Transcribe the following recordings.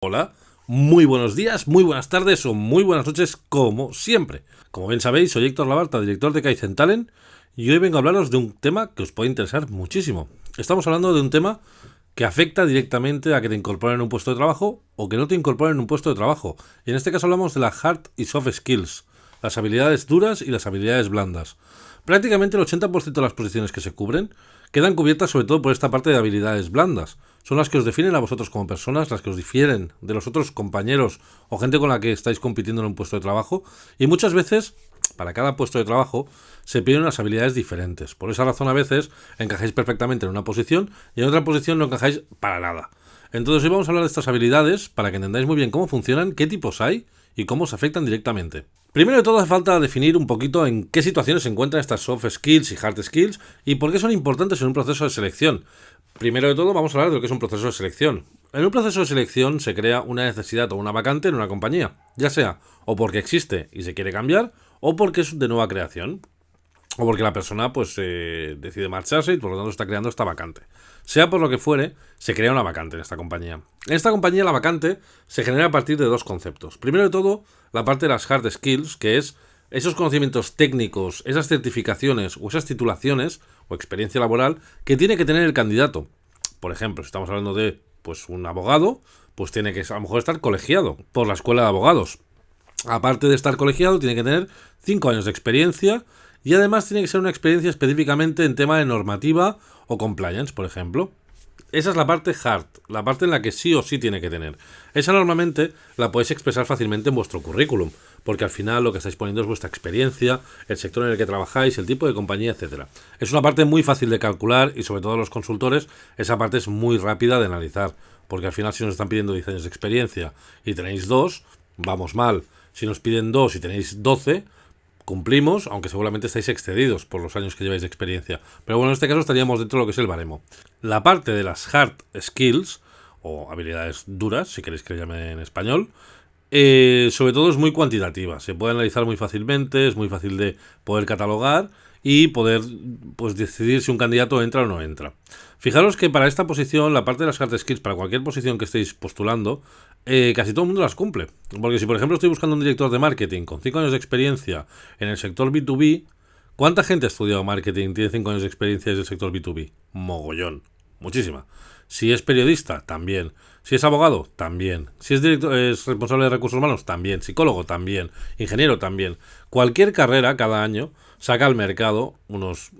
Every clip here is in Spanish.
Hola, muy buenos días, muy buenas tardes o muy buenas noches, como siempre. Como bien sabéis, soy Héctor Labarta, director de Kaizen Talent, y hoy vengo a hablaros de un tema que os puede interesar muchísimo. Estamos hablando de un tema que afecta directamente a que te incorporen en un puesto de trabajo o que no te incorporen en un puesto de trabajo. Y en este caso hablamos de las hard y soft skills, las habilidades duras y las habilidades blandas. Prácticamente el 80% de las posiciones que se cubren quedan cubiertas sobre todo por esta parte de habilidades blandas. Son las que os definen a vosotros como personas, las que os difieren de los otros compañeros o gente con la que estáis compitiendo en un puesto de trabajo. Y muchas veces, para cada puesto de trabajo, se piden unas habilidades diferentes. Por esa razón, a veces encajáis perfectamente en una posición y en otra posición no encajáis para nada. Entonces hoy vamos a hablar de estas habilidades para que entendáis muy bien cómo funcionan, qué tipos hay y cómo se afectan directamente. Primero de todo hace falta definir un poquito en qué situaciones se encuentran estas soft skills y hard skills y por qué son importantes en un proceso de selección. Primero de todo vamos a hablar de lo que es un proceso de selección. En un proceso de selección se crea una necesidad o una vacante en una compañía, ya sea o porque existe y se quiere cambiar o porque es de nueva creación o porque la persona decide marcharse y por lo tanto está creando esta vacante. Sea por lo que fuere, se crea una vacante en esta compañía. En esta compañía la vacante se genera a partir de dos conceptos. Primero de todo, la parte de las hard skills, que es esos conocimientos técnicos, esas certificaciones o esas titulaciones o experiencia laboral que tiene que tener el candidato. Por ejemplo, si estamos hablando de un abogado, pues tiene que a lo mejor estar colegiado por la escuela de abogados. Aparte de estar colegiado, tiene que tener 5 años de experiencia y además tiene que ser una experiencia específicamente en tema de normativa o compliance, por ejemplo. Esa es la parte hard, la parte en la que sí o sí tiene que tener. Esa normalmente la podéis expresar fácilmente en vuestro currículum, porque al final lo que estáis poniendo es vuestra experiencia, el sector en el que trabajáis, el tipo de compañía, etcétera. Es una parte muy fácil de calcular y sobre todo los consultores, esa parte es muy rápida de analizar, porque al final si nos están pidiendo 10 años de experiencia y tenéis 2, vamos mal. Si nos piden 2 y tenéis 12, cumplimos, aunque seguramente estáis excedidos por los años que lleváis de experiencia. Pero bueno, en este caso estaríamos dentro de lo que es el baremo. La parte de las hard skills, o habilidades duras, si queréis que le llame en español, sobre todo es muy cuantitativa. Se puede analizar muy fácilmente, es muy fácil de poder catalogar y poder decidir si un candidato entra o no entra. Fijaros que para esta posición, la parte de las hard skills, para cualquier posición que estéis postulando, casi todo el mundo las cumple. Porque si por ejemplo estoy buscando un director de marketing con 5 años de experiencia en el sector B2B, ¿cuánta gente ha estudiado marketing, tiene 5 años de experiencia en el sector B2B? Mogollón, muchísima. Si es periodista, también. Si es abogado, también. Si es es responsable de recursos humanos, también. Psicólogo, también. Ingeniero, también. Cualquier carrera cada año saca al mercado unos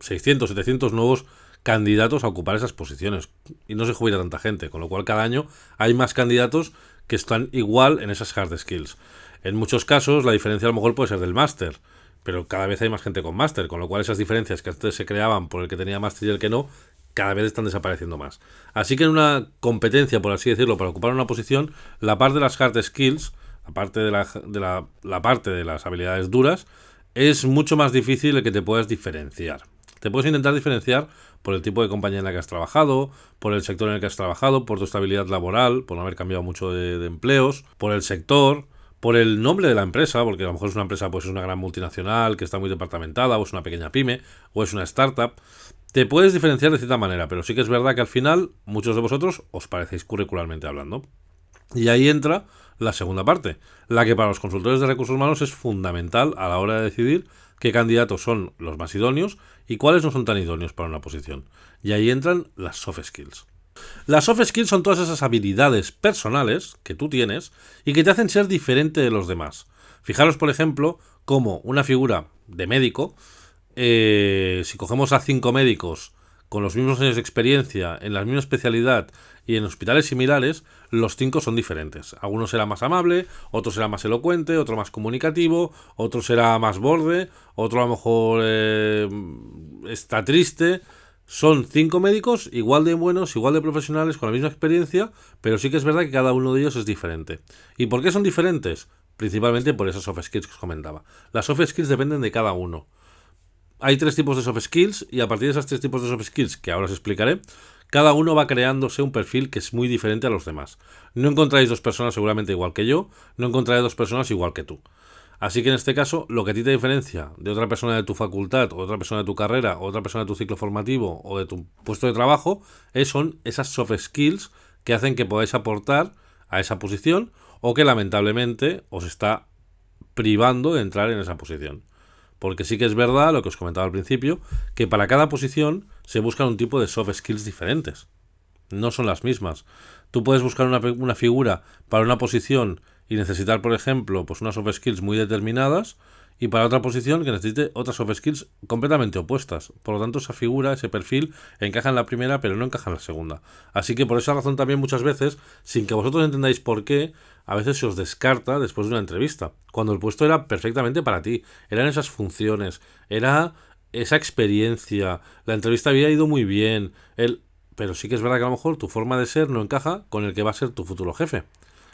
600, 700 nuevos candidatos a ocupar esas posiciones. Y no se jubila tanta gente, con lo cual cada año hay más candidatos que están igual en esas hard skills. En muchos casos la diferencia a lo mejor puede ser del máster, pero cada vez hay más gente con máster, con lo cual esas diferencias que antes se creaban por el que tenía máster y el que no, cada vez están desapareciendo más. Así que en una competencia, por así decirlo, para ocupar una posición, la parte de las hard skills, la parte la parte de las habilidades duras, es mucho más difícil el que te puedas diferenciar. Te puedes intentar diferenciar por el tipo de compañía en la que has trabajado, por el sector en el que has trabajado, por tu estabilidad laboral, por no haber cambiado mucho de empleos, por el sector, por el nombre de la empresa, porque a lo mejor es una empresa, pues es una gran multinacional que está muy departamentada, o es una pequeña pyme, o es una startup. Te puedes diferenciar de cierta manera, pero sí que es verdad que al final muchos de vosotros os parecéis curricularmente hablando. Y ahí entra la segunda parte, la que para los consultores de recursos humanos es fundamental a la hora de decidir qué candidatos son los más idóneos y cuáles no son tan idóneos para una posición. Y ahí entran las soft skills. Las soft skills son todas esas habilidades personales que tú tienes y que te hacen ser diferente de los demás. Fijaros, por ejemplo, como una figura de médico, si cogemos a 5 médicos con los mismos años de experiencia, en la misma especialidad y en hospitales similares, los 5 son diferentes. Algunos será más amable, otro será más elocuente, otro más comunicativo, otro será más borde, otro a lo mejor está triste. Son 5 médicos igual de buenos, igual de profesionales, con la misma experiencia, pero sí que es verdad que cada uno de ellos es diferente. ¿Y por qué son diferentes? Principalmente por esas soft skills que os comentaba. Las soft skills dependen de cada uno. Hay 3 tipos de soft skills y a partir de esos 3 tipos de soft skills, que ahora os explicaré, cada uno va creándose un perfil que es muy diferente a los demás. No encontráis 2 personas seguramente igual que yo, no encontráis 2 personas igual que tú. Así que en este caso, lo que a ti te diferencia de otra persona de tu facultad, o otra persona de tu carrera, o otra persona de tu ciclo formativo, o de tu puesto de trabajo, son esas soft skills que hacen que podáis aportar a esa posición o que lamentablemente os está privando de entrar en esa posición. Porque sí que es verdad, lo que os comentaba al principio, que para cada posición se buscan un tipo de soft skills diferentes. No son las mismas. Tú puedes buscar una figura para una posición y necesitar, por ejemplo, pues unas soft skills muy determinadas, y para otra posición que necesite otras soft skills completamente opuestas. Por lo tanto, esa figura, ese perfil, encaja en la primera, pero no encaja en la segunda. Así que por esa razón también muchas veces, sin que vosotros entendáis por qué, a veces se os descarta después de una entrevista, cuando el puesto era perfectamente para ti. Eran esas funciones, era esa experiencia, la entrevista había ido muy bien, pero sí que es verdad que a lo mejor tu forma de ser no encaja con el que va a ser tu futuro jefe.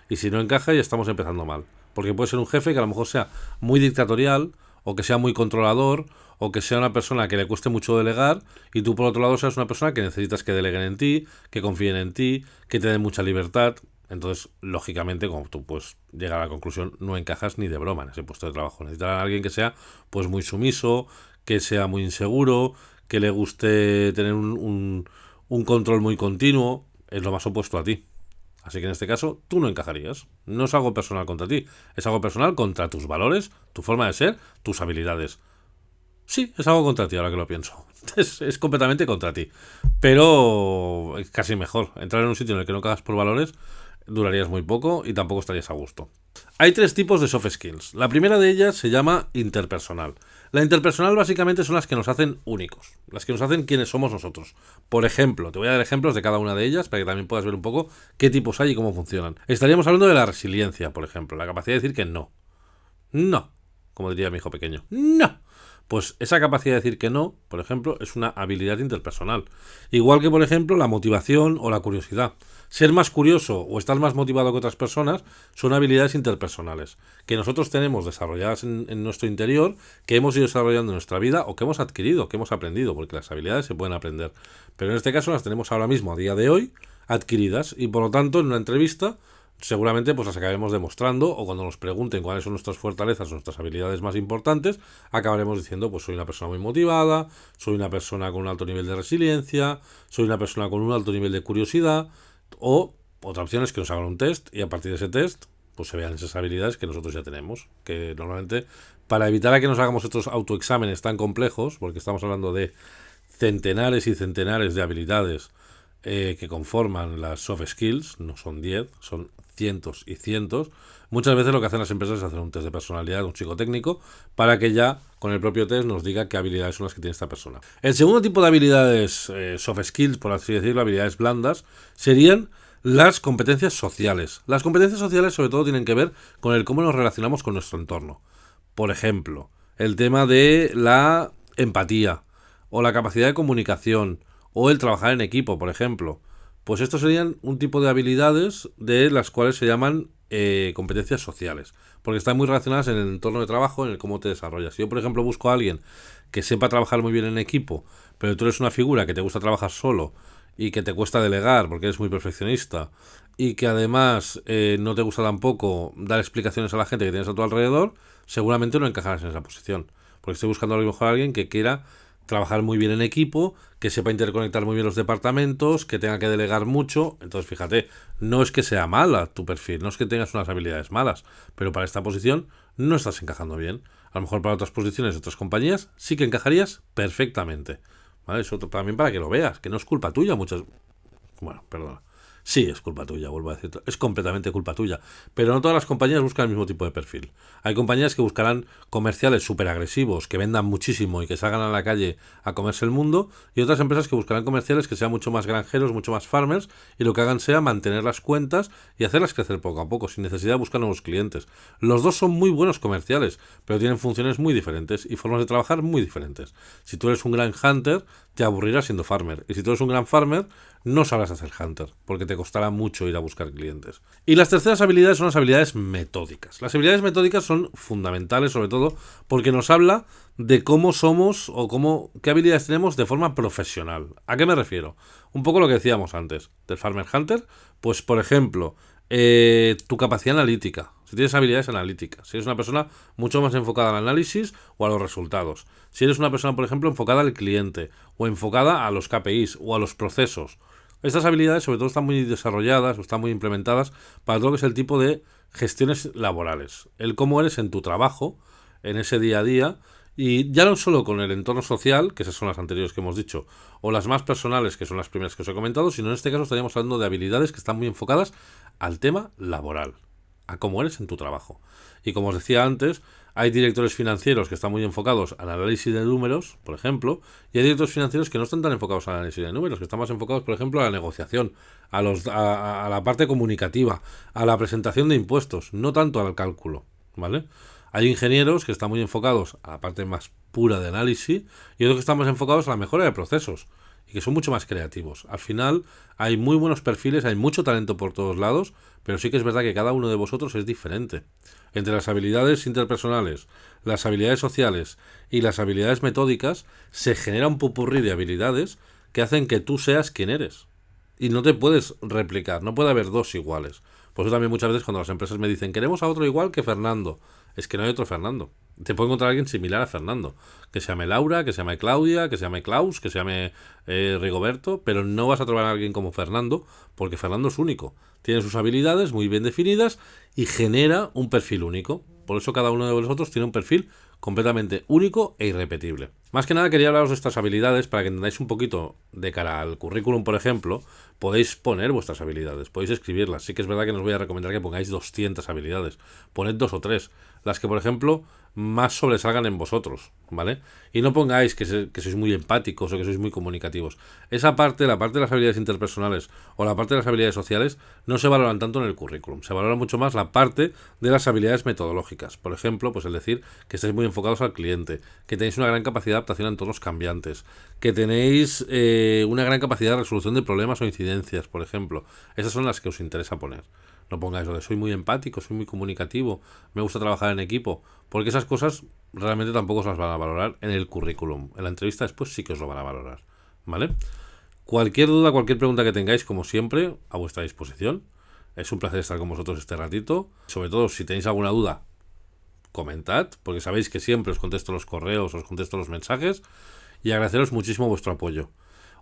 Y si no encaja, ya estamos empezando mal. Porque puede ser un jefe que a lo mejor sea muy dictatorial, o que sea muy controlador, o que sea una persona que le cueste mucho delegar, y tú por otro lado seas una persona que necesitas que deleguen en ti, que confíen en ti, que te den mucha libertad. Entonces, lógicamente, como tú puedes llegar a la conclusión, no encajas ni de broma en ese puesto de trabajo. Necesitas a alguien que sea pues muy sumiso, que sea muy inseguro, que le guste tener un control muy continuo. Es lo más opuesto a ti. Así que en este caso, tú no encajarías. No es algo personal contra ti, es algo personal contra tus valores, tu forma de ser, tus habilidades. Sí, es algo contra ti ahora que lo pienso. Es completamente contra ti. Pero es casi mejor. Entrar en un sitio en el que no cagas por valores, durarías muy poco y tampoco estarías a gusto. Hay tres tipos de soft skills. La primera de ellas se llama interpersonal. La interpersonal básicamente son las que nos hacen únicos, las que nos hacen quienes somos nosotros. Por ejemplo, te voy a dar ejemplos de cada una de ellas para que también puedas ver un poco qué tipos hay y cómo funcionan. Estaríamos hablando de la resiliencia, por ejemplo, la capacidad de decir que no. No, como diría mi hijo pequeño. No. Pues esa capacidad de decir que no, por ejemplo, es una habilidad interpersonal. Igual que, por ejemplo, la motivación o la curiosidad. Ser más curioso o estar más motivado que otras personas son habilidades interpersonales que nosotros tenemos desarrolladas en nuestro interior, que hemos ido desarrollando en nuestra vida o que hemos adquirido, que hemos aprendido, porque las habilidades se pueden aprender. Pero en este caso las tenemos ahora mismo, a día de hoy, adquiridas, y por lo tanto en una entrevista seguramente pues las acabaremos demostrando, o cuando nos pregunten cuáles son nuestras fortalezas, nuestras habilidades más importantes, acabaremos diciendo pues soy una persona muy motivada, soy una persona con un alto nivel de resiliencia, soy una persona con un alto nivel de curiosidad, o otra opción es que nos hagan un test y a partir de ese test pues se vean esas habilidades que nosotros ya tenemos, que normalmente para evitar a que nos hagamos estos autoexámenes tan complejos, porque estamos hablando de centenares y centenares de habilidades que conforman las soft skills, no son 10, son cientos y cientos. Muchas veces lo que hacen las empresas es hacer un test de personalidad, un psicotécnico, para que ya con el propio test nos diga qué habilidades son las que tiene esta persona. El segundo tipo de habilidades soft skills, por así decirlo, habilidades blandas, serían las competencias sociales. Las competencias sociales sobre todo tienen que ver con el cómo nos relacionamos con nuestro entorno. Por ejemplo, el tema de la empatía o la capacidad de comunicación o el trabajar en equipo, por ejemplo. Pues estos serían un tipo de habilidades de las cuales se llaman competencias sociales, porque están muy relacionadas en el entorno de trabajo, en el cómo te desarrollas. Si yo, por ejemplo, busco a alguien que sepa trabajar muy bien en equipo, pero tú eres una figura que te gusta trabajar solo y que te cuesta delegar porque eres muy perfeccionista y que además no te gusta tampoco dar explicaciones a la gente que tienes a tu alrededor, seguramente no encajarás en esa posición, porque estoy buscando a lo mejor a alguien que quiera trabajar muy bien en equipo, que sepa interconectar muy bien los departamentos, que tenga que delegar mucho. Entonces, fíjate, no es que sea mala tu perfil, no es que tengas unas habilidades malas, pero para esta posición no estás encajando bien. A lo mejor para otras posiciones de otras compañías sí que encajarías perfectamente. ¿Vale? Eso también para que lo veas, que no es culpa tuya muchas... Bueno, perdona. Sí, es culpa tuya, vuelvo a decirlo. Es completamente culpa tuya. Pero no todas las compañías buscan el mismo tipo de perfil. Hay compañías que buscarán comerciales súper agresivos, que vendan muchísimo y que salgan a la calle a comerse el mundo. Y otras empresas que buscarán comerciales que sean mucho más granjeros, mucho más farmers, y lo que hagan sea mantener las cuentas y hacerlas crecer poco a poco, sin necesidad de buscar nuevos clientes. Los dos son muy buenos comerciales, pero tienen funciones muy diferentes y formas de trabajar muy diferentes. Si tú eres un gran hunter, te aburrirás siendo farmer. Y si tú eres un gran farmer, no sabrás hacer hunter, porque te costará mucho ir a buscar clientes. Y las terceras habilidades son las habilidades metódicas. Las habilidades metódicas son fundamentales, sobre todo, porque nos habla de cómo somos o qué habilidades tenemos de forma profesional. ¿A qué me refiero? Un poco lo que decíamos antes del farmer hunter. Pues, por ejemplo, tu capacidad analítica. Si tienes habilidades analíticas, si eres una persona mucho más enfocada al análisis o a los resultados, si eres una persona, por ejemplo, enfocada al cliente o enfocada a los KPIs o a los procesos, Estas habilidades sobre todo están muy desarrolladas o están muy implementadas para todo lo que es el tipo de gestiones laborales. El cómo eres en tu trabajo, en ese día a día, y ya no solo con el entorno social, que esas son las anteriores que hemos dicho, o las más personales, que son las primeras que os he comentado, sino en este caso estaríamos hablando de habilidades que están muy enfocadas al tema laboral, a cómo eres en tu trabajo. Y como os decía antes, hay directores financieros que están muy enfocados al análisis de números, por ejemplo, y hay directores financieros que no están tan enfocados al análisis de números, que están más enfocados, por ejemplo, a la negociación, a la parte comunicativa, a la presentación de impuestos, no tanto al cálculo, ¿vale? Hay ingenieros que están muy enfocados a la parte más pura de análisis y otros que están más enfocados a la mejora de procesos y que son mucho más creativos. Al final hay muy buenos perfiles, hay mucho talento por todos lados, pero sí que es verdad que cada uno de vosotros es diferente. Entre las habilidades interpersonales, las habilidades sociales y las habilidades metódicas se genera un popurrí de habilidades que hacen que tú seas quien eres. Y no te puedes replicar, no puede haber dos iguales. Por eso también muchas veces cuando las empresas me dicen queremos a otro igual que Fernando, es que no hay otro Fernando. Te puede encontrar alguien similar a Fernando, que se llame Laura, que se llame Claudia, que se llame Klaus, que se llame Rigoberto, pero no vas a trobar a alguien como Fernando, porque Fernando es único. Tiene sus habilidades muy bien definidas y genera un perfil único. Por eso cada uno de vosotros tiene un perfil completamente único e irrepetible. Más que nada quería hablaros de estas habilidades para que entendáis un poquito de cara al currículum, por ejemplo, podéis poner vuestras habilidades, podéis escribirlas. Sí que es verdad que no os voy a recomendar que pongáis 200 habilidades, poned 2 o 3, las que, por ejemplo, más sobresalgan en vosotros, ¿vale? Y no pongáis que sois muy empáticos o que sois muy comunicativos. Esa parte, la parte de las habilidades interpersonales o la parte de las habilidades sociales, no se valoran tanto en el currículum. Se valora mucho más la parte de las habilidades metodológicas. Por ejemplo, pues el decir que estáis muy enfocados al cliente, que tenéis una gran capacidad de adaptación a entornos cambiantes, que tenéis una gran capacidad de resolución de problemas o incidencias, por ejemplo. Esas son las que os interesa poner. No pongáis lo de soy muy empático, soy muy comunicativo, me gusta trabajar en equipo, porque esas cosas realmente tampoco os las van a valorar en el currículum. En la entrevista después sí que os lo van a valorar, ¿vale? Cualquier duda, cualquier pregunta que tengáis, como siempre, a vuestra disposición. Es un placer estar con vosotros este ratito. Sobre todo, si tenéis alguna duda, comentad, porque sabéis que siempre os contesto los correos, os contesto los mensajes, y agradeceros muchísimo vuestro apoyo.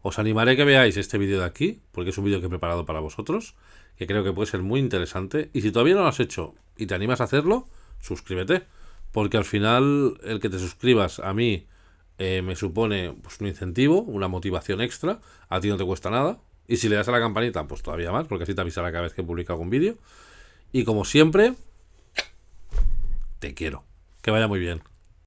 Os animaré a que veáis este vídeo de aquí, porque es un vídeo que he preparado para vosotros, que creo que puede ser muy interesante. Y si todavía no lo has hecho y te animas a hacerlo, suscríbete, porque al final el que te suscribas a mí me supone pues, un incentivo, una motivación extra, a ti no te cuesta nada. Y si le das a la campanita, pues todavía más, porque así te avisará cada vez que publique algún vídeo. Y como siempre, te quiero. Que vaya muy bien.